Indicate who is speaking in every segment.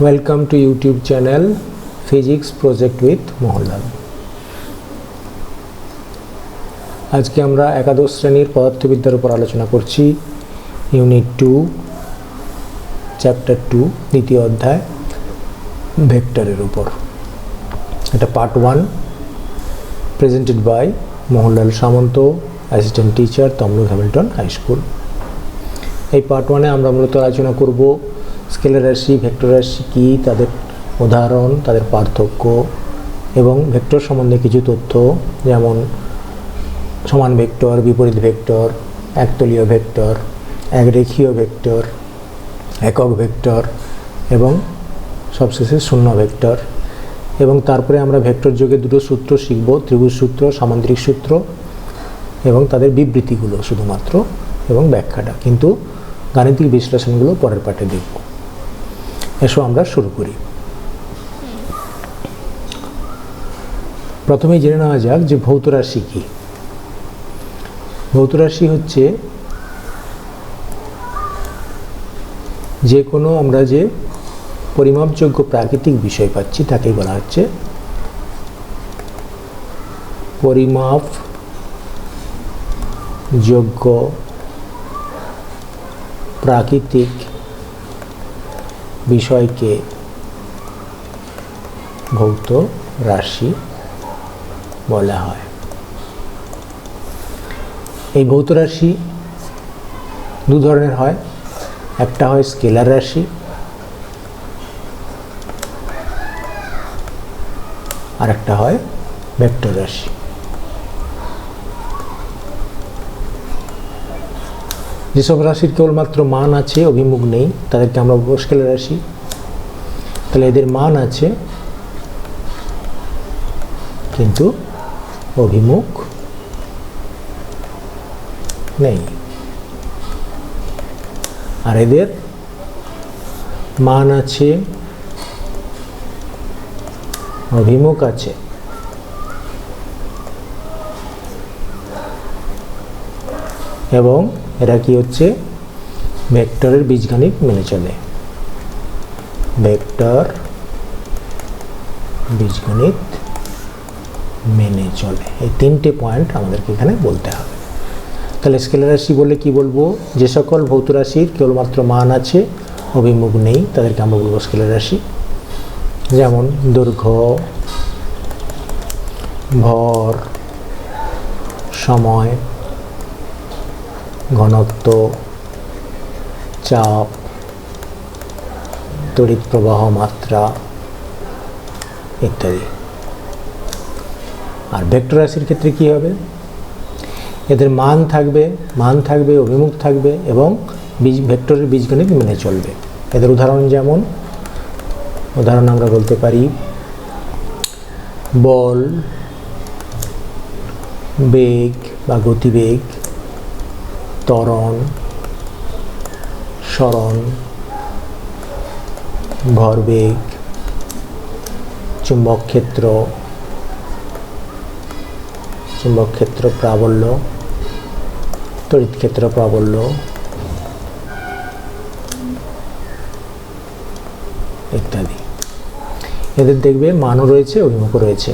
Speaker 1: Welcome to YouTube channel Physics Project with Mohanlal. আজকে আমরা একাদশ শ্রেণীর পদার্থবিদ্যার উপর আলোচনা করছি। ইউনিট 2 চ্যাপ্টার 2 দ্বিতীয় অধ্যায় ভেক্টরের উপর। এটা part 1 presented by Mohanlal Samanta, assistant teacher, Tamluk Hamilton high school. এই পার্ট 1-এ আমরা মূলত আলোচনা করব স্কেলার রাশি, ভেক্টর রাশি কী, তাদের উদাহরণ, তাদের পার্থক্য এবং ভেক্টর সম্বন্ধে কিছু তথ্য, যেমন সমান ভেক্টর, বিপরীত ভেক্টর, একতলীয় ভেক্টর, একরেখীয় ভেক্টর, একক ভেক্টর এবং সবশেষে শূন্য ভেক্টর। এবং তারপরে আমরা ভেক্টর যোগের দুটো সূত্র শিখব, ত্রিভুজ সূত্র, সামান্তরিক সূত্র এবং তাদের বিবৃতিগুলো শুধুমাত্র এবং ব্যাখ্যাটা, কিন্তু গাণিতিক বিশ্লেষণগুলো পরের পাঠে দেখব। এসো আমরা শুরু করি। প্রথমেই জেনে নেওয়া যাক যে ভৌত রাশি কী। ভৌত রাশি হচ্ছে যে কোনো আমরা যে পরিমাপযোগ্য প্রাকৃতিক বিষয় পাচ্ছি তাকেই বলা হচ্ছে পরিমাপযোগ্য প্রাকৃতিক বিষয়কে ভৌত রাশি বলা হয়। এই ভৌত রাশি দু ধরনের হয়, একটা হয় স্কেলার রাশি আর একটা হয় ভেক্টর রাশি। যেসব রাশির কেবলমাত্র মান আছে, অভিমুখ নেই, তাদেরকে আমরা বলবো স্কেলার রাশি। তাহলে এদের মান আছে কিন্তু অভিমুখ নেই। আর এদের মান আছে, অভিমুখ আছে, এবং এরা কি হচ্ছে ভেক্টরের বীজগণিত মেনে চলে। ভেক্টর বীজগণিত মেনে চলে, এই তিনটে পয়েন্ট আমাদেরকে এখানে বলতে হবে। তাহলে স্কেলার রাশি বলে কি বলবো? যে সকল ভৌত রাশির কেবলমাত্র মান আছে, অভিমুখ নেই, তাদেরকে আমরা বলবো স্কেলার রাশি। যেমন দৈর্ঘ্য, ভর, সময়, ঘনত্ব, চাপ, তড়িৎ প্রবাহ মাত্রা ইত্যাদি। আর ভেক্টর রাশির ক্ষেত্রে কি হবে? এদের মান থাকবে, অভিমুখ থাকবে এবং ভেক্টরের বীজগণিত মেনে চলবে। এদের উদাহরণ আমরা বলতে পারি বল, বেগ বা গতিবেগ, ত্বরণ, সরণ, ভরবেগ, চুম্বক ক্ষেত্র প্রাবল্য, তড়িৎ ক্ষেত্র প্রাবল্য ইত্যাদি। এদের দেখবে মানও রয়েছে, অভিমুখও রয়েছে।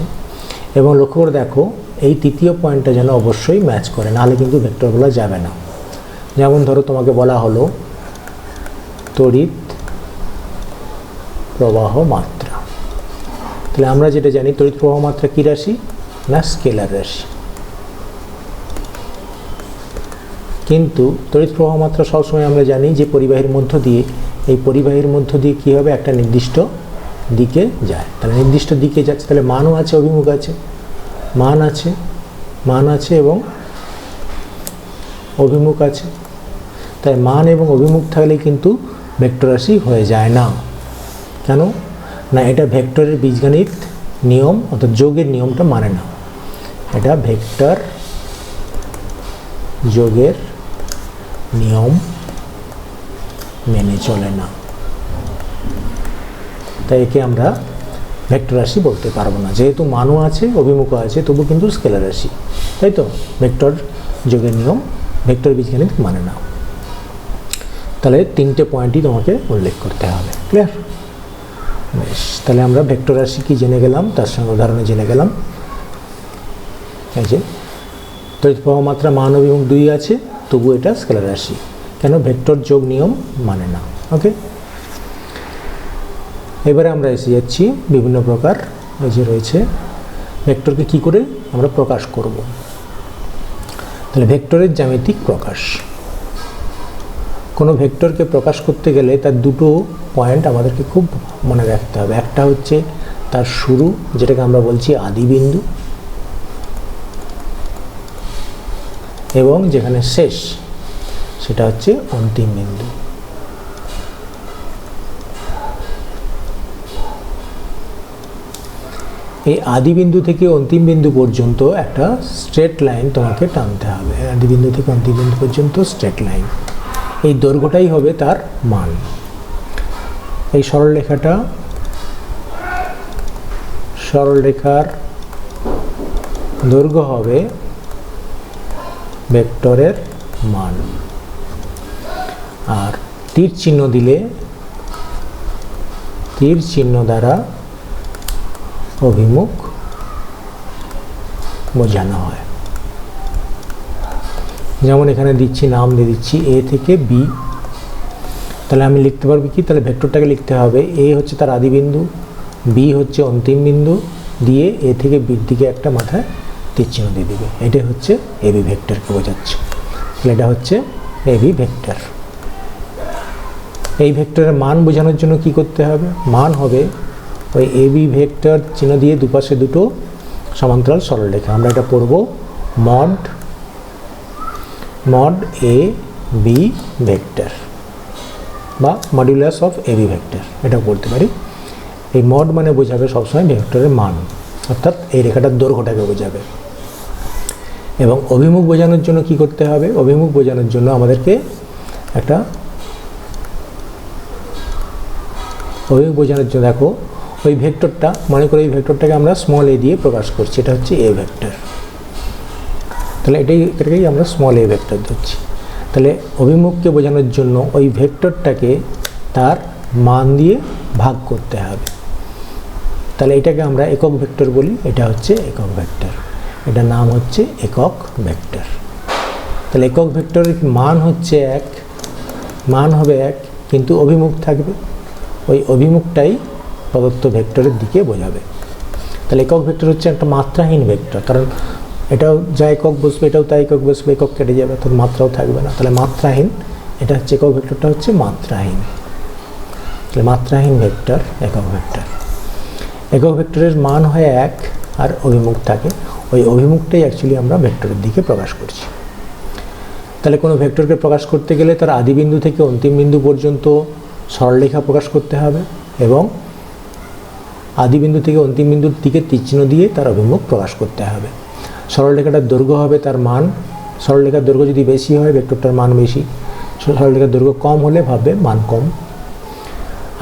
Speaker 1: এবং লক্ষ্য করে দেখো, এই তৃতীয় পয়েন্টটা যেন অবশ্যই ম্যাচ করে, নাহলে কিন্তু ভেক্টর বলা যাবে না। যেমন ধরো তোমাকে বলা হলো তড়িৎ প্রবাহ মাত্রা, তাহলে আমরা যেটা জানি তড়িৎ প্রবাহ মাত্রা কী রাশি না স্কেলার রাশি। কিন্তু তড়িৎ প্রবাহ মাত্রা সবসময় আমরা জানি যে পরিবাহীর মধ্য দিয়ে, এই পরিবাহীর মধ্য দিয়ে কী হবে, একটা নির্দিষ্ট দিকে যায়। তাহলে নির্দিষ্ট দিকে যাচ্ছে, তাহলে মানও আছে, অভিমুখ আছে। মান আছে এবং অভিমুখ আছে। তাই মান এবং অভিমুখ থাকলে কিন্তু ভেক্টর রাশি হয়ে যায় না। কেন না? এটা ভেক্টরের বীজগণিত নিয়ম অর্থাৎ যোগের নিয়মটা মানে না। এটা ভেক্টর যোগের নিয়ম মেনে চলে না, তাই একে আমরা ভেক্টর রাশি বলতে পারবো না। যেহেতু মানও আছে, অভিমুখও আছে, তবু কিন্তু স্কেলার রাশি, তাই তো? ভেক্টর যোগের নিয়ম ভেক্টর বীজগণিত মানে না। তাহলে তিনটে পয়েন্টই তোমাকে উল্লেখ করতে হবে। ক্লিয়ার? বেশ, তাহলে আমরা ভেক্টর রাশি কি জেনে গেলাম, তার সঙ্গে উদাহরণে জেনে গেলাম। এই যে তড়িৎ প্রবাহ মাত্রা মান অভিমুখ 2 আছে, তবু এটা স্কেলার রাশি, কেন? ভেক্টর যোগ নিয়ম মানে না। ওকে, এবারে আমরা এসে যাচ্ছি বিভিন্ন প্রকার এই যে রয়েছে ভেক্টরকে কি করে আমরা প্রকাশ করব। তাহলে ভেক্টরের জ্যামিতিক প্রকাশ। কোনো ভেক্টরকে প্রকাশ করতে গেলে তার দুটো পয়েন্ট আমাদেরকে খুব মনে রাখতে হবে। একটা হচ্ছে তার শুরু, যেটাকে আমরা বলছি আদি বিন্দু, এবং যেখানে শেষ সেটা হচ্ছে অন্তিম বিন্দু। এই আদি বিন্দু থেকে অন্তিম বিন্দু পর্যন্ত একটা স্ট্রেট লাইন তোমাকে টানতে হবে। আদি বিন্দু থেকে অন্তিম বিন্দু পর্যন্ত স্ট্রেট লাইন, এই দৈর্ঘ্যটাই হবে তার মান। এই সরলরেখার দৈর্ঘ্য হবে ভেক্টরের মান। আর তীর চিহ্ন দিলে তীর চিহ্ন দ্বারা অভিমুখ বোঝানো হয়। যেমন এখানে দিচ্ছি, নাম দিয়ে দিচ্ছি এ থেকে বি। তাহলে আমি লিখতে পারবো কি, তাহলে ভেক্টরটাকে লিখতে হবে এ হচ্ছে তার আদি বিন্দু, বি হচ্ছে অন্তিম বিন্দু, দিয়ে এ থেকে বির দিকে একটা মাথায় তীর চিহ্ন দিয়ে দেবে। এটা হচ্ছে এবি ভেক্টরকে বোঝাচ্ছে। তাহলে এটা হচ্ছে এবি ভেক্টর। এই ভেক্টরের মান বোঝানোর জন্য কি করতে হবে? মান হবে ওই এবি ভেক্টর চিহ্ন দিয়ে দুপাশে দুটো সমান্তরাল সরলরেখা। আমরা এটা পড়ব মড এ বি ভেক্টর বা মডুলাস অফ এবি ভেক্টর, এটা পড়তে পারি। এই মড মানে বোঝাবে সবসময় ভেক্টরের মান, অর্থাৎ এই রেখাটার দৈর্ঘ্যটাকে বোঝাবে। এবং অভিমুখ বোঝানোর জন্য কি করতে হবে? অভিমুখ বোঝানোর জন্য আমাদেরকে একটা অভিমুখ বোঝানোর জন্য দেখো ওই ভেক্টরটা, মনে করি এই ভেক্টরটাকে আমরা স্মল এ দিয়ে প্রকাশ করছি, এটা হচ্ছে এ ভেক্টর। তাহলে এটাকেই আমরা স্মল এ ভেক্টর ধরছি। তাহলে অভিমুখকে বোঝানোর জন্য ওই ভেক্টরটাকে তার মান দিয়ে ভাগ করতে হবে। তাহলে এটাকে আমরা একক ভেক্টর বলি, এটা হচ্ছে একক ভেক্টর, এটার নাম হচ্ছে একক ভেক্টর। তাহলে একক ভেক্টরের মান হচ্ছে 1, মান হবে 1, কিন্তু অভিমুখ থাকবে, ওই অভিমুখটাই প্রদত্ত ভেক্টরের দিকে বোঝাবে। তাহলে একক ভেক্টর হচ্ছে একটা মাত্রাহীন ভেক্টর, কারণ এটাও যা একক বসবে এটাও তাই একক বসবে, একক কেটে যাবে, অর্থাৎ মাত্রাও থাকবে না। তাহলে মাত্রাহীন, এটা হচ্ছে একক ভেক্টরটা হচ্ছে মাত্রাহীন। তাহলে মাত্রাহীন ভেক্টর একক ভেক্টর। একক ভেক্টরের মান হয় 1 আর অভিমুখ থাকে, ওই অভিমুখটাই অ্যাকচুয়ালি আমরা ভেক্টরের দিকে প্রকাশ করছি। তাহলে কোনো ভেক্টরকে প্রকাশ করতে গেলে তার আদি বিন্দু থেকে অন্তিম বিন্দু পর্যন্ত সরলরেখা প্রকাশ করতে হবে, এবং আদি বিন্দু থেকে অন্তিম বিন্দুর দিকে তীরচিহ্ন দিয়ে তার অভিমুখ প্রকাশ করতে হবে। সরলরেখাটার দৈর্ঘ্য হবে তার মান। সরলরেখার দৈর্ঘ্য যদি বেশি হয় ভেক্টরটার মান বেশি, সরলরেখার দৈর্ঘ্য কম হলে ভাববে মান কম।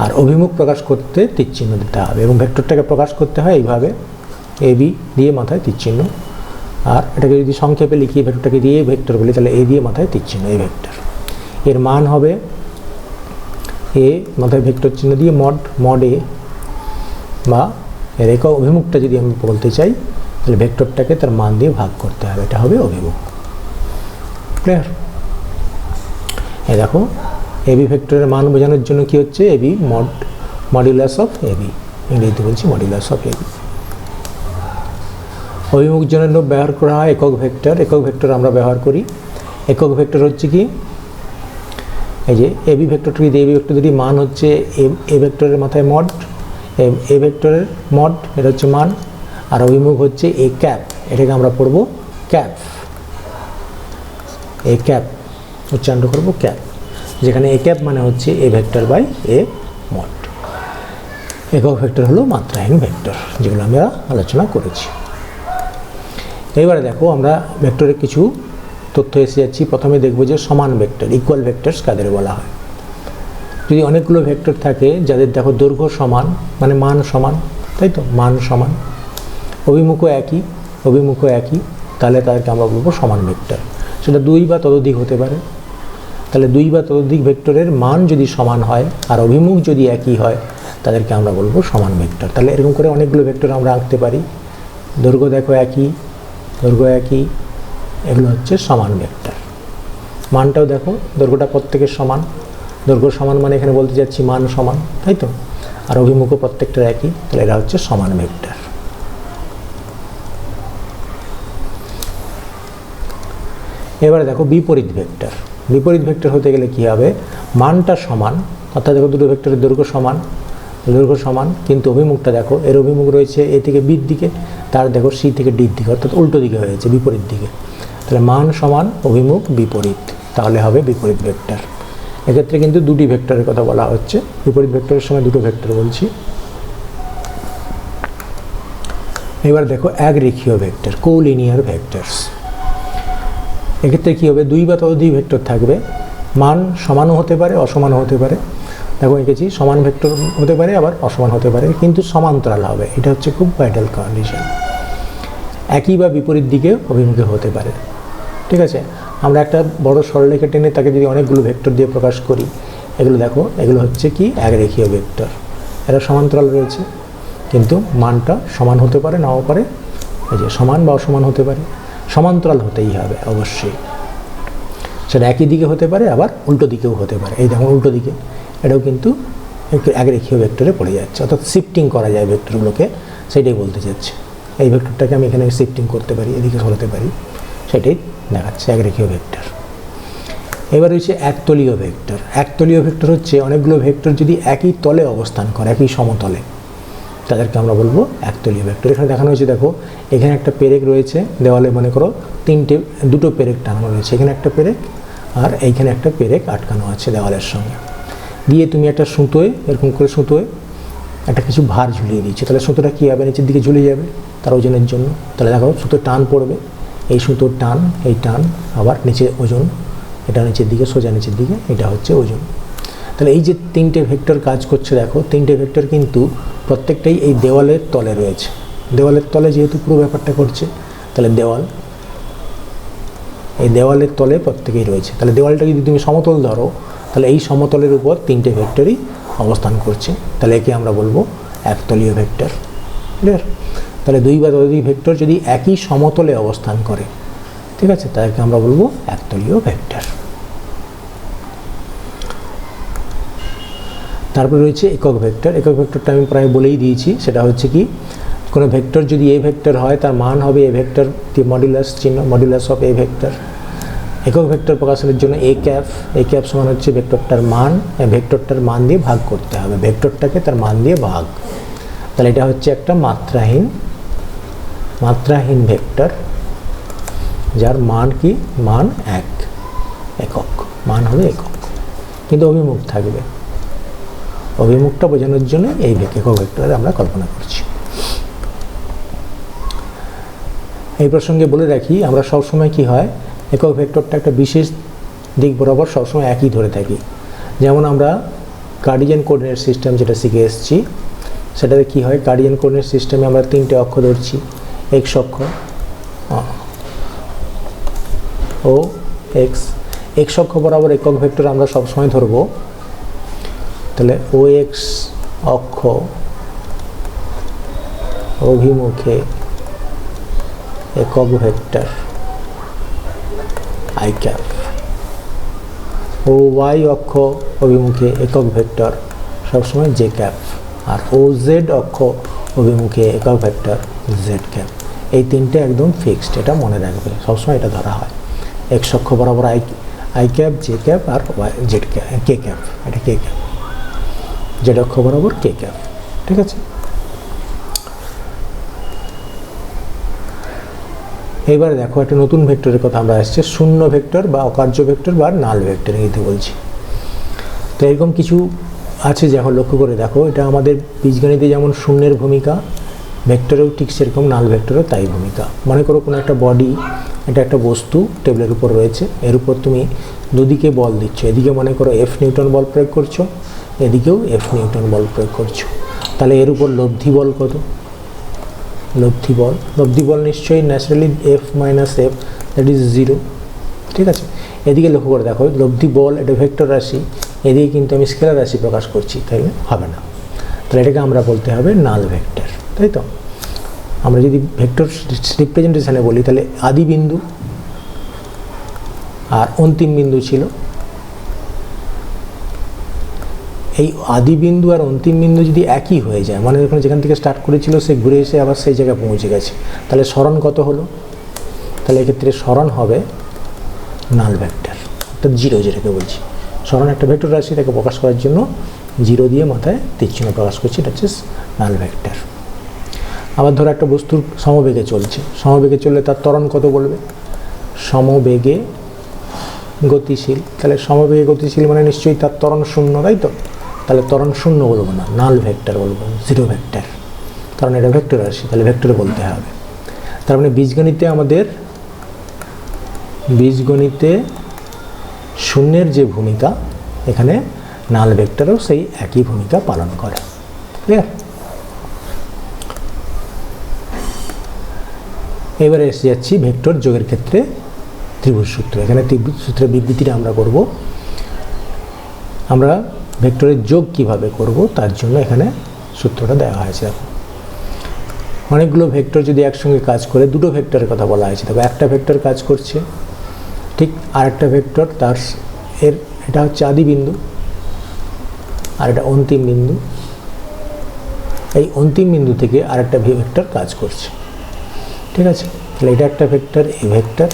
Speaker 1: আর অভিমুখ প্রকাশ করতে তীরচিহ্ন দিতে হবে, এবং ভেক্টরটাকে প্রকাশ করতে হয় এইভাবে এ বি দিয়ে মাথায় তীরচিহ্ন। আর এটাকে যদি সংক্ষেপে লিখি, ভেক্টরটাকে দিয়ে ভেক্টর বলি, তাহলে এ দিয়ে মাথায় তীরচিহ্ন, এই ভেক্টর। এর মান হবে এ মাথায় ভেক্টর চিহ্ন দিয়ে মড এ, বা এর একক অভিমুখটা যদি আমি বলতে চাই তাহলে ভেক্টরটাকে তার মান দিয়ে ভাগ করতে হবে, এটা হবে অভিমুখ। ক্লিয়ার? এই দেখো এবি ভেক্টরের মান বোঝানোর জন্য কি হচ্ছে, এবি মডুলাস অফ এবি, ইংরেজিতে বলছি মডুলাস অফ এবি। অভিমুখ জন্য ব্যবহার করা হয় একক ভেক্টর। একক ভেক্টর আমরা ব্যবহার করি। একক ভেক্টর হচ্ছে কি, এই যে এবি ভেক্টরটি যদি এবি ভেক্টর দুটি মান হচ্ছে এ ভেক্টরের মাথায় মড, এ ভেক্টরের মড, এটা হচ্ছে মান, আর অভিমুখ হচ্ছে এ ক্যাপ, এটাকে আমরা পড়ব ক্যাপ, এ ক্যাপ উচ্চারণ করব ক্যাপ, যেখানে এ ক্যাপ মানে হচ্ছে A vector by A mod. একক ভেক্টর হলো মাত্রাহীন ভেক্টর, যেগুলো আমরা আলোচনা করেছি। এবারে দেখো আমরা ভেক্টরের কিছু তথ্য এসে যাচ্ছি। প্রথমে দেখব যে সমান ভেক্টর, ইকুয়াল ভেক্টরস কাদের বলা হয়। যদি অনেকগুলো ভেক্টর থাকে যাদের দেখো দৈর্ঘ্য সমান, মানে মান সমান, তাই তো, মান সমান, অভিমুখও একই, তাহলে তাদেরকে আমরা বলবো সমান ভেক্টর। সেটা 2 বা ততোধিক হতে পারে। তাহলে 2 বা ততোধিক ভেক্টরের মান যদি সমান হয় আর অভিমুখ যদি একই হয়, তাদেরকে আমরা বলবো সমান ভেক্টর। তাহলে এরকম করে অনেকগুলো ভেক্টর আমরা আঁকতে পারি। দৈর্ঘ্য দেখো একই, দৈর্ঘ্য একই, এগুলো হচ্ছে সমান ভেক্টর। মানটাও দেখো, দৈর্ঘ্যটা প্রত্যেকের সমান, দৈর্ঘ্য সমান মানে এখানে বলতে যাচ্ছি মান সমান, তাই তো? আর অভিমুখও প্রত্যেকটার একই, তাহলে এরা হচ্ছে সমান ভেক্টর। এবারে দেখো বিপরীত ভেক্টর। বিপরীত ভেক্টর হতে গেলে কী হবে, মানটা সমান, অর্থাৎ দেখো দুটো ভেক্টরের দৈর্ঘ্য সমান, কিন্তু অভিমুখটা দেখো, এর অভিমুখ রয়েছে এ থেকে বির দিকে, তার দেখো সি থেকে ডির দিকে, অর্থাৎ উল্টো দিকে হয়েছে, বিপরীত দিকে। তাহলে মান সমান, অভিমুখ বিপরীত, তাহলে হবে বিপরীত ভেক্টর। এক্ষেত্রে কিন্তু দুটি ভেক্টরের কথা বলা হচ্ছে, বিপরীত ভেক্টরের সময় দুটো ভেক্টর বলছি। এবার দেখো একরেখীয় ভেক্টর, কোলিনিয়ার ভেক্টরস। এক্ষেত্রে কী হবে, দুই বা ততোধিক ভেক্টর থাকবে, মান সমানও হতে পারে অসমানও হতে পারে। দেখো এঁকেছি, সমান ভেক্টর হতে পারে আবার অসমান হতে পারে, কিন্তু সমান্তরাল হবে, এটা হচ্ছে খুব ভাইটাল কন্ডিশন। একই বা বিপরীত দিকে অভিমুখে হতে পারে, ঠিক আছে? আমরা একটা বড় সরলরেখা টেনে তাকে যদি অনেকগুলো ভেক্টর দিয়ে প্রকাশ করি, এগুলো দেখো, এগুলো হচ্ছে কি একরেখীয় ভেক্টর। এরা সমান্তরাল রয়েছে, কিন্তু মানটা সমান হতে পারে নাও পারে, এই যে সমান বা অসমান হতে পারে, সমান্তরাল হতেই হবে অবশ্যই। সেটা একই দিকে হতে পারে আবার উল্টো দিকেও হতে পারে। এই দেখো উল্টো দিকে, এটাও কিন্তু একটু একরেখীয় ভেক্টরে পড়ে যাচ্ছে, অর্থাৎ শিফটিং করা যায় ভেক্টরগুলোকে, সেটাই বলতে চাচ্ছে। এই ভেক্টরটাকে আমি এখানে শিফটিং করতে পারি, এদিকে সরাতে পারি, সেটাই দেখাচ্ছে একরেখীয় ভেক্টর। এবার হচ্ছে একতলীয় ভেক্টর। একতলীয় ভেক্টর হচ্ছে অনেকগুলো ভেক্টর যদি একই তলে অবস্থান করে, একই সমতলে, তাদেরকে আমরা বলবো একতলীয় ভেক্টর। এখানে দেখানো হয়েছে, দেখো এখানে একটা পেরেক রয়েছে দেওয়ালে, মনে করো দুটো পেরেক টানানো রয়েছে, এখানে একটা পেরেক আর এইখানে একটা পেরেক আটকানো আছে দেওয়ালের সঙ্গে, দিয়ে তুমি একটা সুতোয়, এরকম করে সুতোয় একটা কিছু ভার ঝুলিয়ে দিচ্ছে, তাহলে সুতোটা কী হবে, নিচের দিকে ঝুলে যাবে তার ওজনের জন্য। তাহলে দেখো সুতোর টান পড়বে, এই সুতোর টান, এই টান, আবার নিচে ওজন, এটা নিচের দিকে, সোজা নিচের দিকে, এটা হচ্ছে ওজন। তাহলে এই যে তিনটে ভেক্টর কাজ করছে, দেখো তিনটে ভেক্টর কিন্তু প্রত্যেকটাই এই দেওয়ালের তলে রয়েছে। দেওয়ালের তলে যেহেতু পুরো ব্যাপারটা করছে, তাহলে দেওয়াল, এই দেওয়ালের তলে প্রত্যেকেই রয়েছে। তাহলে দেওয়ালটা যদি তুমি সমতল ধরো, তাহলে এই সমতলের উপর তিনটে ভেক্টরই অবস্থান করছে, তাহলে একে আমরা বলবো একতলীয় ভেক্টর। ক্লিয়ার? তাহলে দুই বা ততোধিক ভেক্টর যদি একই সমতলে অবস্থান করে, ঠিক আছে, তাদেরকে আমরা বলবো একতলীয় ভেক্টর। তারপরে রয়েছে একক ভেক্টর। একক ভেক্টরটা আমি প্রায় বলেই দিয়েছি, সেটা হচ্ছে কি, কোনো ভেক্টর যদি এ ভেক্টর হয়, তার মান হবে এ ভেক্টর দিয়ে মডুলাস চিহ্ন, মডুলাস অফ এ ভেক্টর। একক ভেক্টর প্রকাশের জন্য এ ক্যাপ সমান হচ্ছে ভেক্টরটার মান, ভেক্টরটার মান দিয়ে ভাগ করতে হবে, ভেক্টরটাকে তার মান দিয়ে ভাগ। তাহলে এটা হচ্ছে একটা মাত্রাহীন ভেক্টর, যার মান কি, মান একক, মান হবে একক, কিন্তু অভিমুখ থাকবে। অভিমুখটা বোঝানোর জন্য এই একক ভেক্টর আমরা কল্পনা করছি। এই প্রসঙ্গে বলে রাখি, আমরা সবসময় কি হয়, একক ভেক্টরটা একটা বিশেষ দিক বরাবর সবসময় একই ধরে থাকি। যেমন আমরা কার্টেসিয়ান কোঅর্ডিনেট সিস্টেম যেটা শিখে এসেছি, সেটাতে কি হয়, কার্টেসিয়ান কোঅর্ডিনেট সিস্টেমে আমরা তিনটে অক্ষ ধরছি, এক্স অক্ষ, ও এক্স অক্ষ বরাবর একক ভেক্টর আমরা সবসময় ধরবো। তাহলে ও এক্স অক্ষ অভিমুখে একক ভেক্টর আই ক্যাপ, ও ওয়াই অক্ষ অভিমুখে একক ভেক্টর সবসময় জে ক্যাপ, আর ও জেড অক্ষ অভিমুখে একক ভেক্টর জেড ক্যাপ। এই তিনটে একদম ফিক্সড, এটা মনে রাখবে, সবসময় এটা ধরা হয়। এক্স অক্ষ বরাবর আই ক্যাপ, জে ক্যাপ, আর জেড ক্যাপ, কে ক্যাপ, এটা কে ক্যাপ, জেড অক্ষ বরাবর কে ক্যাপ, ঠিক আছে। এইবার দেখো একটা নতুন ভেক্টরের কথা আমরা আসছে, শূন্য ভেক্টর বা অকার্য ভেক্টর বা নাল ভেক্টর, এইতে বলছি। তো এরকম কিছু আছে, যখন লক্ষ্য করে দেখো, এটা আমাদের বীজগণিতে যেমন শূন্যের ভূমিকা, ভেক্টরেও ঠিক সেরকম নাল ভেক্টরেও তাই ভূমিকা। মনে করো কোনো একটা বডি, এটা একটা বস্তু টেবিলের উপর রয়েছে, এর উপর তুমি দুদিকে বল দিচ্ছ, এদিকে মনে করো এফ নিউটন বল প্রয়োগ করছো, এদিকেও এফ নিউটন বল প্রয়োগ করছো। তাহলে এর উপর লব্ধি বল কত, লব্ধি বল নিশ্চয়ই naturally F minus F, that is 0, ঠিক আছে। এদিকে লক্ষ্য করে দেখো, লব্ধি বল এটা ভেক্টর রাশি, এদিকে কিন্তু আমি স্কেলার রাশি প্রকাশ করছি, তাইলে হবে না। তাহলে এটাকে আমরা বলতে হবে নাল ভেক্টর, তাই তো। আমরা যদি ভেক্টর রিপ্রেজেন্টেশনে বলি তাহলে আদি বিন্দু আর অন্তিম বিন্দু ছিল, এই আদি বিন্দু আর অন্তিম বিন্দু যদি একই হয়ে যায়, মানে যখন যেখান থেকে স্টার্ট করেছিল সে ঘুরে এসে আবার সেই জায়গায় পৌঁছে গেছে, তাহলে সরণ কত হলো? তাহলে এক্ষেত্রে সরণ হবে নাল ভেক্টর, অর্থাৎ জিরো, যেটাকে বলছি সরণ একটা ভেক্টর রাশি, তাকে প্রকাশ করার জন্য জিরো দিয়ে মাথায় তীরচিহ্ন প্রকাশ করছি, এটা হচ্ছে নাল ভেক্টর। আবার ধরো একটা বস্তুর সমবেগে চলছে, সমবেগে চললে তার ত্বরণ কত বলবে? সমবেগে গতিশীল, তাহলে সমবেগে গতিশীল মানে নিশ্চয়ই তার ত্বরণ শূন্য, তাই তো। তাহলে ত্বরণ শূন্য বলবো না, নাল ভেক্টর বলবো, জিরো ভেক্টর, কারণ এটা ভেক্টর রাশি, তাহলে ভেক্টরে বলতে হবে। তার মানে বীজগণিতে শূন্যের যে ভূমিকা, এখানে নাল ভেক্টরও সেই একই ভূমিকা পালন করে। ক্লিয়ার? এবারে এসে যাচ্ছি ভেক্টর যোগের ক্ষেত্রে ত্রিভুজ সূত্র। এখানে ত্রিভুজ সূত্রের বিবৃতিটা আমরা করব। আমরা ভেক্টরের যোগ কিভাবে করব তার জন্য এখানে সূত্রটা দেওয়া হয়েছে। দেখো, অনেকগুলো ভেক্টর যদি একসঙ্গে কাজ করে, দুটো ভেক্টরের কথা বলা হয়েছে। দেখো, একটা ভেক্টর কাজ করছে, ঠিক আরেকটা ভেক্টর এটা হচ্ছে আদি বিন্দু আর এটা অন্তিম বিন্দু। এই অন্তিম বিন্দু থেকে আরেকটা ভেক্টর কাজ করছে, ঠিক আছে। তাহলে এটা একটা ভেক্টর এ ভেক্টর,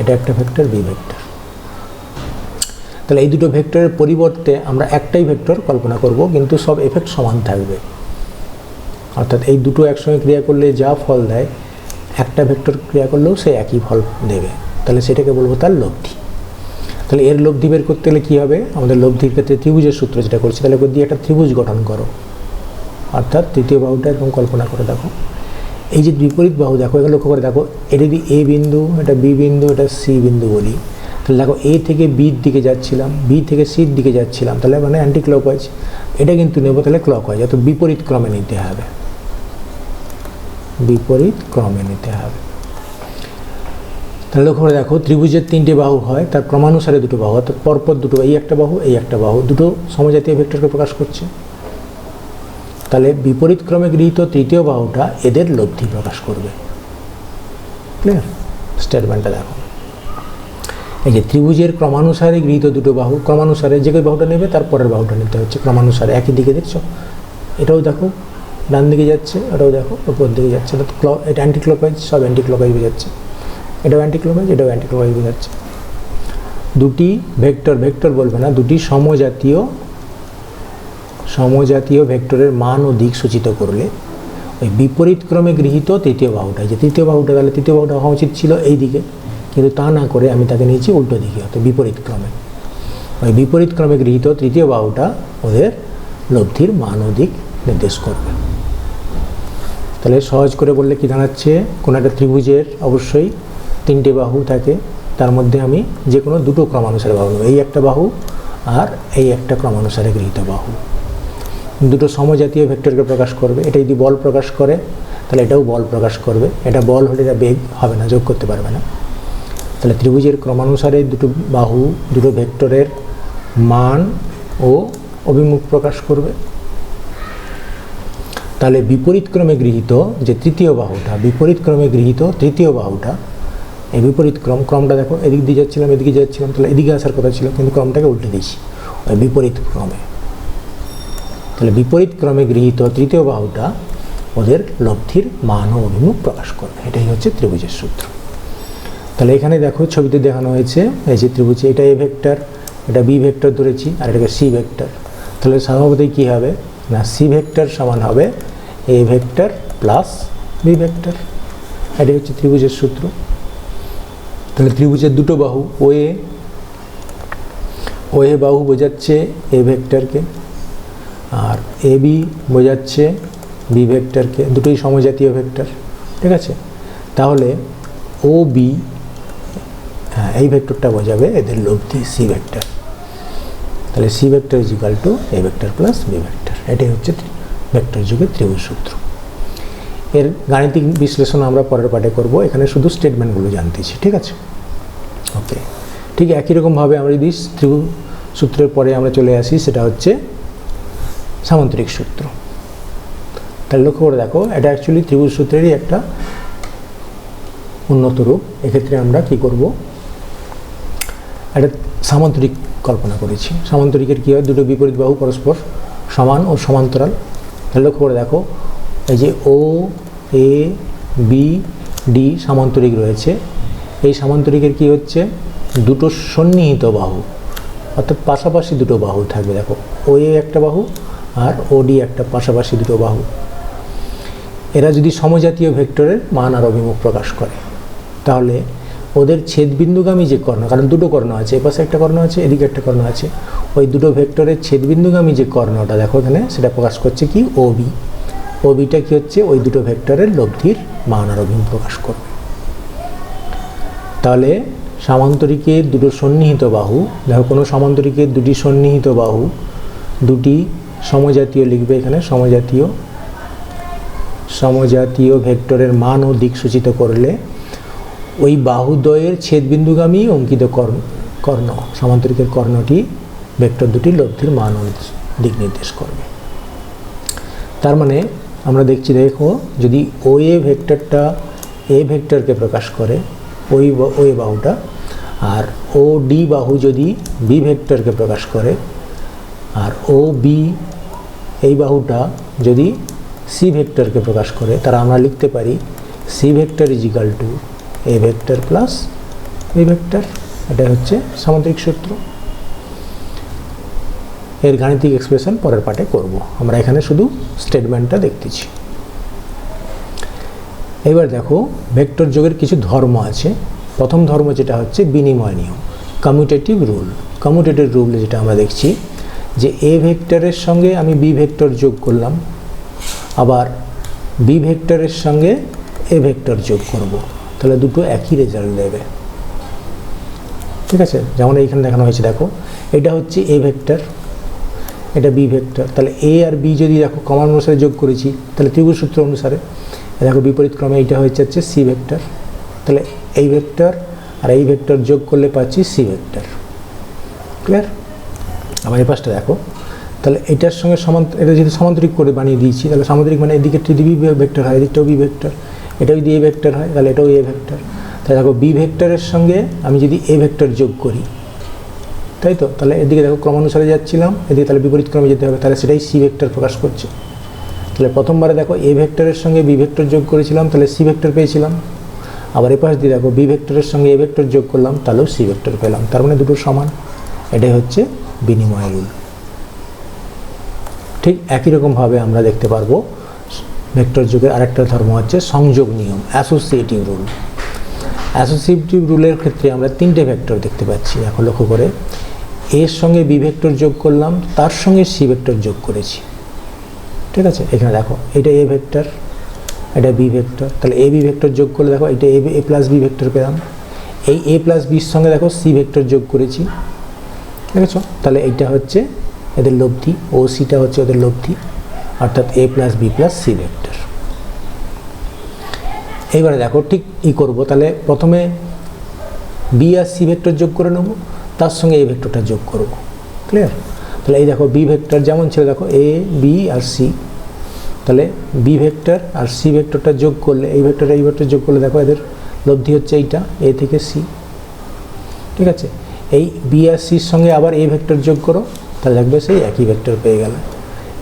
Speaker 1: এটা একটা ভেক্টর বি ভেক্টর। তাহলে এই দুটো ভেক্টরের পরিবর্তে আমরা একটাই ভেক্টর কল্পনা করব, কিন্তু সব এফেক্ট সমান থাকবে। অর্থাৎ এই দুটো একসঙ্গে ক্রিয়া করলে যা ফল দেয়, একটা ভেক্টর ক্রিয়া করলেও সে একই ফল দেবে। তাহলে সেটাকে বলবো তার লব্ধি। তাহলে এর লব্ধি বের করতে গেলে কী হবে? আমাদের লব্ধির ক্ষেত্রে ত্রিভুজের সূত্র যেটা করছি, তাহলে দিয়ে একটা ত্রিভুজ গঠন করো। অর্থাৎ তৃতীয় বাহুটা এরকম কল্পনা করে দেখো, এই যে বিপরীত বাহু দেখো, এখানে লক্ষ্য করে দেখো, এটা যদি এ বিন্দু, এটা বি বিন্দু, এটা সি বিন্দু বলি, তাহলে দেখো এ থেকে বির দিকে যাচ্ছিলাম, বি থেকে সির দিকে যাচ্ছিলাম, তাহলে মানে অ্যান্টি ক্লকওয়াইজ। এটা কিন্তু নেব তাহলে ক্লকওয়াইজ, অর্থাৎ বিপরীত ক্রমে নিতে হবে, বিপরীত ক্রমে নিতে হবে। তাহলে লক্ষ্য করে দেখো, ত্রিভুজের তিনটে বাহু হয়, তার ক্রমানুসারে দুটো বাহু, অর্থাৎ পরপর দুটো, এই একটা বাহু, এই একটা বাহু, দুটো সমজাতীয় ভেক্টরকে প্রকাশ করছে। তাহলে বিপরীত ক্রমে গৃহীত তৃতীয় বাহুটা এদের লব্ধি প্রকাশ করবে। ক্লিয়ার? স্টেটমেন্টটা দেখো, এই যে ত্রিভুজের ক্রমানুসারে গৃহীত দুটো বাহু, ক্রমানুসারে যে বাহুটা নেবে তার পরের বাহুটা নিতে হচ্ছে ক্রমানুসারে, একই দিকে। দেখছো, এটাও দেখো ডান দিকে যাচ্ছে, এটাও দেখো উপর দিকে যাচ্ছে, এটা অ্যান্টি ক্লকওয়াইজ, সব অ্যান্টি ক্লকওয়াইজ বোঝাচ্ছে। এটাও অ্যান্টি ক্লকওয়াইজ, এটাও অ্যান্টি ক্লকওয়াইজ বোঝাচ্ছে। দুটি ভেক্টর বলবে না, দুটি সমজাতীয় ভেক্টরের মান ও দিক সূচিত করলে ওই বিপরীত ক্রমে গৃহীত তৃতীয় বাহুটা, যে তৃতীয় বাহুটা, তাহলে তৃতীয় বাহুটা হওয়া উচিত ছিল এই দিকে, কিন্তু তা না করে আমি তাকে নিয়েছি উল্টো দিকে, অর্থাৎ বিপরীত ক্রমে। ওই বিপরীত ক্রমে গৃহীত তৃতীয় বাহুটা ওদের লব্ধির মান ও দিক নির্দেশ করবে। তাহলে সহজ করে বললে কি দাঁড়াচ্ছে, কোনো একটা ত্রিভুজের অবশ্যই তিনটে বাহু থাকে, তার মধ্যে আমি যে কোনো দুটো ক্রমানুসারে বাহু নেব, এই একটা বাহু আর এই একটা ক্রমানুসারে গৃহীত বাহু। দুটো সমজাতীয় ভেক্টরকে প্রকাশ করবে। এটা যদি বল প্রকাশ করে তাহলে এটাও বল প্রকাশ করবে, এটা বল হলে এটা বেগ হবে না, যোগ করতে পারবে না। তাহলে ত্রিভুজের ক্রমানুসারে দুটো বাহু দুটো ভেক্টরের মান ও অভিমুখ প্রকাশ করবে। তাহলে বিপরীত ক্রমে গৃহীত যে তৃতীয় বাহুটা, বিপরীত ক্রমে গৃহীত তৃতীয় বাহুটা, এই বিপরীত ক্রমটা দেখো, এদিক দিয়ে যাচ্ছিলাম, এদিকে যাচ্ছিলাম, তাহলে এদিকে আসার কথা ছিল, কিন্তু ক্রমটাকে উল্টে দিয়েছি ওই বিপরীত ক্রমে। তাহলে বিপরীত ক্রমে গৃহীত তৃতীয় বাহুটা ওদের লব্ধির মান ও অভিমুখ প্রকাশ করবে। এটাই হচ্ছে ত্রিভুজের সূত্র। তাহলে এখানে দেখো ছবিতে দেখানো হয়েছে, এই যে ত্রিভুজে এটা এ ভেক্টর, এটা বি ভেক্টর ধরেছি, আর এটাকে সি ভেক্টর। তাহলে স্বভাবতই কী হবে না, সি ভেক্টর সমান হবে A vector plus B vector. এটাই হচ্ছে ত্রিভুজের সূত্র। তাহলে ত্রিভুজের দুটো বাহু, ওএ বাহু বোঝাচ্ছে এ ভেক্টরকে, আর এ বি বোঝাচ্ছে বি ভেক্টরকে, দুটোই সমজাতীয় ভেক্টর, ঠিক আছে। তাহলে ও বি, হ্যাঁ, এই ভেক্টরটা বোঝাবে এদের লব্ধি সি ভেক্টর। তাহলে C vector is equal to A vector plus B vector. এটাই হচ্ছে ভেক্টর যুগের ত্রিভুজ সূত্র। এর গাণিতিক বিশ্লেষণ আমরা পরের পাঠে করব, এখানে শুধু স্টেটমেন্টগুলো জানতেছি, ঠিক আছে। ওকে, ঠিক একই রকমভাবে আমরা যদি ত্রিভুজ সূত্রের পরে আমরা চলে আসি, সেটা হচ্ছে সামান্তরিক সূত্র। তাহলে লক্ষ্য করে দেখো, এটা অ্যাকচুয়ালি ত্রিভুজ সূত্রেরই একটা উন্নত রূপ। এক্ষেত্রে আমরা কি করব, একটা সামান্তরিক কল্পনা করেছি। সামান্তরিকের কী হয়, দুটো বিপরীত বাহু পরস্পর সমান ও সমান্তরাল। লক্ষ্য করে দেখো, এই যে ও এ বি ডি সামান্তরিক রয়েছে। এই সামান্তরিকের কি হচ্ছে, দুটো সন্নিহিত বাহু, অর্থাৎ পাশাপাশি দুটো বাহু থাকবে। দেখো ও এ একটা বাহু আর ও ডি একটা পাশাপাশি দুটো বাহু। এরা যদি সমজাতীয় ভেক্টরের মান আর অভিমুখ প্রকাশ করে, তাহলে ওদের ছেদবিন্দুগামী যে কর্ণ, কারণ দুটো কর্ণ আছে, এপাশে একটা কর্ণ আছে, এদিকে একটা কর্ণ আছে, ওই দুটো ভেক্টরের ছেদবিন্দুগামী যে কর্ণটা দেখো এখানে, সেটা প্রকাশ করছে কি ও বি। ও বিটা কী হচ্ছে, ওই দুটো ভেক্টরের লব্ধির মান আর অভিমুখ প্রকাশ করবে। তাহলে সামান্তরিকের দুটো সন্নিহিত বাহু, দেখো কোনো সামান্তরিকের দুটি সন্নিহিত বাহু দুটি সমজাতীয় লিখবে এখানে, সমজাতীয় ভেক্টরের মান ও দিক সূচিত করলে ওই বাহুদ্বয়ের ছেদবিন্দুগামী অঙ্কিত কর্ণ, সামান্তরিকের কর্ণটি ভেক্টর দুটির লব্ধির মান ও দিক নির্দেশ করবে। তার মানে আমরা দেখছি, দেখো যদি ও এ ভেক্টরটা এ ভেক্টরকে প্রকাশ করে, ওই বাহুটা, আর ও ডি বাহু যদি বি ভেক্টরকে প্রকাশ করে, আর ও বি এই বাহুটা যদি সি ভেক্টরকে প্রকাশ করে, তারা আমরা লিখতে পারি C vector is equal to A vector plus B vector. এটা হচ্ছে সামান্তরিক সূত্র। এর গাণিতিক এক্সপ্রেশন পরের পার্টে করব, আমরা এখানে শুধু স্টেটমেন্টটা দেখতেছি। এবার দেখো, ভেক্টর যোগের কিছু ধর্ম আছে। প্রথম ধর্ম যেটা হচ্ছে বিনিময় নিয়ম, কমিউটেটিভ রুল। কমিউটেটিভ রুলে যেটা আমরা দেখছি যে এ ভেক্টরের সঙ্গে আমি বি ভেক্টর যোগ করলাম, আবার বি ভেক্টরের সঙ্গে এ ভেক্টর যোগ করব, তাহলে দুটো একই রেজাল্ট দেবে। ঠিক আছে, যেমন এইখানে দেখানো হয়েছে, দেখো এটা হচ্ছে এ ভেক্টর, এটা বি ভেক্টর। তাহলে এ আর বি যদি দেখো কমান অনুসারে যোগ করেছি, তাহলে ত্রিভুজ সূত্র অনুসারে দেখো বিপরীত ক্রমে এইটা হচ্ছে সি ভেক্টর। তাহলে এই ভেক্টর আর এই ভেক্টর যোগ করলে পাচ্ছি সি ভেক্টর। ক্লিয়ার? আবার এই পাশটা দেখো, তাহলে এটার সঙ্গে এটা যদি সামান্তরিক করে বানিয়ে দিয়েছি, তাহলে সামান্তরিক মানে এদিকে যদি বি ভেক্টর হয়, এদিকটাও বি ভেক্টর, এটাও যদি এ ভেক্টর হয়, তাহলে এটাও এ ভেক্টর। তাহলে দেখো বি ভেক্টরের সঙ্গে আমি যদি এ ভেক্টর যোগ করি, তাই তো, তাহলে এদিকে দেখো ক্রমানুসারে যাচ্ছিলাম, এদিকে তাহলে বিপরীত ক্রমে যেতে হবে, তাহলে সেটাই সি ভেক্টর প্রকাশ করছে। তাহলে প্রথমবারে দেখো এ ভেক্টরের সঙ্গে বি ভেক্টর যোগ করেছিলাম, তাহলে সি ভেক্টর পেয়েছিলাম। আবার এ পাশ দিয়ে দেখো বি ভেক্টরের সঙ্গে এ ভেক্টর যোগ করলাম, তাহলেও সি ভেক্টর পেলাম। তার মানে দুটো সমান। এটাই হচ্ছে বিনিময় রুল। ঠিক একই রকমভাবে আমরা দেখতে পারবো ভেক্টর যোগের আরেকটা ধর্ম হচ্ছে সংযোগ নিয়ম, অ্যাসোসিয়েটিভ রুল। অ্যাসোসিয়েটিভ রুলের ক্ষেত্রে আমরা তিনটে ভেক্টর দেখতে পাচ্ছি। এখন লক্ষ্য করে, এর সঙ্গে বি ভেক্টর যোগ করলাম, তার সঙ্গে সি ভেক্টর যোগ করেছি। ঠিক আছে, এখানে দেখো এটা এ ভেক্টর, এটা বি ভেক্টর, তাহলে এ বি ভেক্টর যোগ করলে দেখো এটা এ প্লাস বি ভেক্টর পেলাম। এই এ প্লাস বির সঙ্গে দেখো সি ভেক্টর যোগ করেছি, ঠিক আছে। তাহলে এইটা হচ্ছে এদের লব্ধি, ও সিটা হচ্ছে ওদের লব্ধি, অর্থাৎ A plus B plus C vector. এইবারে দেখো ঠিক ই করবো, তাহলে প্রথমে বি আর সি ভেক্টর যোগ করে নেব, তার সঙ্গে এই ভেক্টরটা যোগ করব। ক্লিয়ার? তাহলে এই দেখো বি ভেক্টর যেমন ছিল, দেখো এ বি আর সি, তাহলে বি ভেক্টর আর সি ভেক্টরটা যোগ করলে, এই ভেক্টর এই ভেক্টর যোগ করলে দেখো এদের লব্ধি হচ্ছে এইটা এ থেকে সি। ঠিক আছে, এই বি আর সির সঙ্গে আবার এ ভেক্টর যোগ করো, তাহলে দেখবে সেই একই ভেক্টর পেয়ে গেল।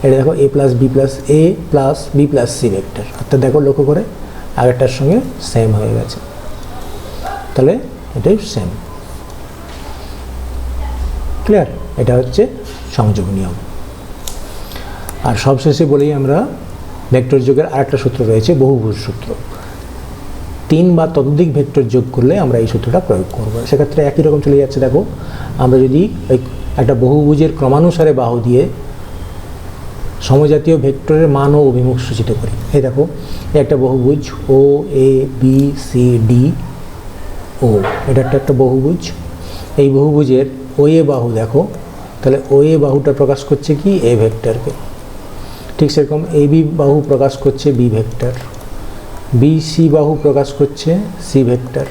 Speaker 1: এটা দেখো A plus B plus A plus B plus C vector, অর্থাৎ দেখো লক্ষ্য করে আগেরটার সঙ্গে সেম হয়ে গেছে, তাহলে এটাই সেম। ক্লিয়ার? এটা হচ্ছে সংযোগ নিয়ম। আর সবশেষে বলেই আমরা ভেক্টর যোগের আরেকটা সূত্র রয়েছে, বহুভুজ সূত্র। 3 বা ততোধিক ভেক্টর যোগ করলে আমরা এই সূত্রটা প্রয়োগ করব। সেক্ষেত্রে একই রকম চলে যাচ্ছে। দেখো আমরা যদি ওই একটা বহুভুজের ক্রমানুসারে বাহু দিয়ে সমজাতীয় ভেক্টরের মান ও অভিমুখ সূচিত করি। এই দেখো একটা বহুভুজ ও এ বি সি ডি ও, এটা একটা বহুভুজ। এই বহুভুজের ও এ বাহু দেখো, তাহলে ও এ বাহুটা প্রকাশ করছে কি এ ভেক্টরকে। ঠিক সেরকম এ বি বাহু প্রকাশ করছে বি ভেক্টর, বি সি বাহু প্রকাশ করছে সি ভেক্টর,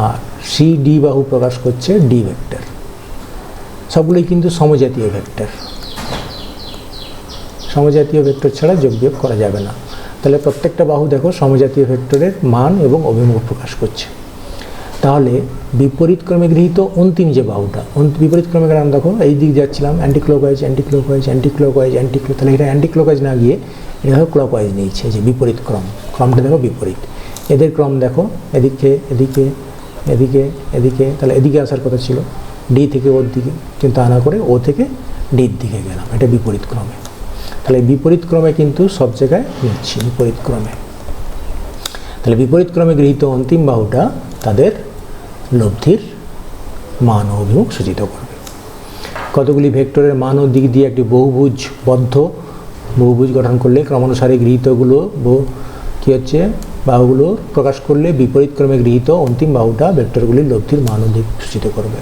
Speaker 1: আর সি ডি বাহু প্রকাশ করছে ডি ভেক্টর। সবগুলোই কিন্তু সমজাতীয় ভেক্টর, সমজাতীয় ভেক্টর ছাড়া যোগ বিয়োগ করা যাবে না। তাহলে প্রত্যেকটা বাহু দেখো সমজাতীয় ভেক্টরের মান এবং অভিমুখ প্রকাশ করছে। তাহলে বিপরীত ক্রমে গৃহীত অন্তিম যে বাহুটা, বিপরীত ক্রমে গেলাম, দেখো এই দিক যাচ্ছিলাম anti clockwise anti clockwise anti clockwise anti clock, তাহলে এটা অ্যান্টি ক্লকওয়াইজ না গিয়ে এটা দেখো ক্লকওয়াইজ নিয়েছে, যে বিপরীত ক্রমটা দেখো বিপরীত। এদের ক্রম দেখো এদিকে এদিকে এদিকে এদিকে, তাহলে এদিকে আসার কথা ছিল ডি থেকে ওর দিকে, কিন্তু তা না করে ও থেকে ডির দিকে গেলাম, এটা বিপরীত ক্রমে। তাহলে বিপরীত ক্রমে কিন্তু সব জায়গায় নিচ্ছি বিপরীত ক্রমে। তাহলে বিপরীত ক্রমে গৃহীত অন্তিম বাহুটা তাদের লব্ধির মান ও অভিমুখ সূচিত করবে। কতগুলি ভেক্টরের মান ও দিক দিয়ে একটি বহুভুজ গঠন করলে ক্রমানুসারে গৃহীতগুলো কী হচ্ছে বাহুগুলো প্রকাশ করলে বিপরীত ক্রমে গৃহীত অন্তিম বাহুটা ভেক্টরগুলির লব্ধির মান ও দিক সূচিত করবে।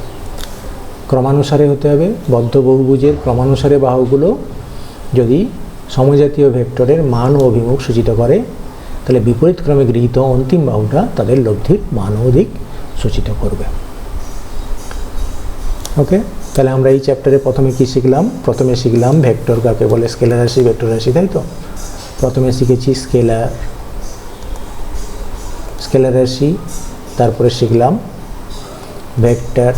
Speaker 1: ক্রমানুসারে হতে হবে, বদ্ধ বহুভুজের ক্রমানুসারে বাহুগুলো যদি সমজাতীয় ভেক্টরের মান ও অভিমুখ সূচিত করে, তাহলে বিপরীত ক্রমে গৃহীত অন্তিম বাহুটা তাদের লব্ধির মান ও দিক সূচিত করবে। ওকে, তাহলে আমরা এই চ্যাপ্টারে প্রথমে কি শিখলাম? প্রথমে শিখলাম ভেক্টর কাকে বলে, স্কেলার রাশি, ভেক্টর রাশি, তাই তো? প্রথমে শিখেছি স্কেলার রাশি, তারপরে শিখলাম ভেক্টর,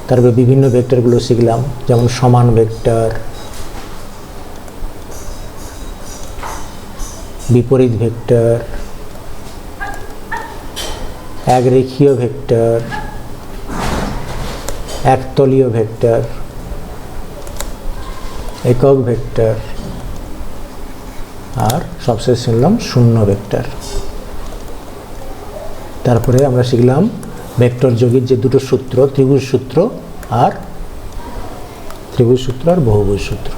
Speaker 1: তারপরে বিভিন্ন ভেক্টরগুলো শিখলাম, যেমন সমান ভেক্টর, বিপরীত ভেক্টর, একরেখীয় ভেক্টর, একতলীয় ভেক্টর, একক ভেক্টর, আর সবশেষে শিখলাম শূন্য ভেক্টর। তারপরে আমরা শিখলাম ভেক্টর যোগের যে দুটো সূত্র, ত্রিভুজ সূত্র আর বহুভুজ সূত্র।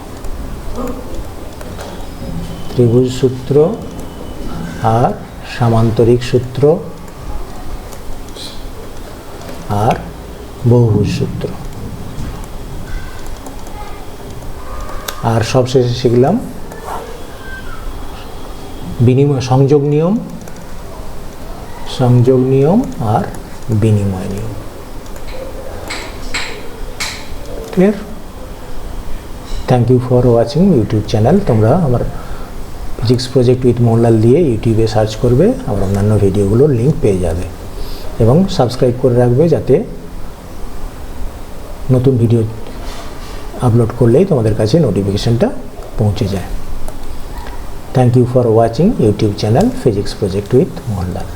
Speaker 1: ত্রিভুজ সূত্র আর সামান্তরিক সূত্র আর বহুভুজ সূত্র। আর সবশেষে শিখলাম সংযোগ নিয়ম আর বিনিময় নিয়ম। Clear? Thank you for watching YouTube channel. তোমরা আমার ফিজিক্স প্রজেক্ট উইথ মোহনলাল দিয়ে ইউটিউবে সার্চ করবে, আমার অন্যান্য ভিডিওগুলোর লিঙ্ক পেয়ে যাবে, এবং সাবস্ক্রাইব করে রাখবে যাতে নতুন ভিডিও আপলোড করলেই তোমাদের কাছে নোটিফিকেশনটা পৌঁছে যায়। Thank you for watching YouTube channel physics project with Mohanlal.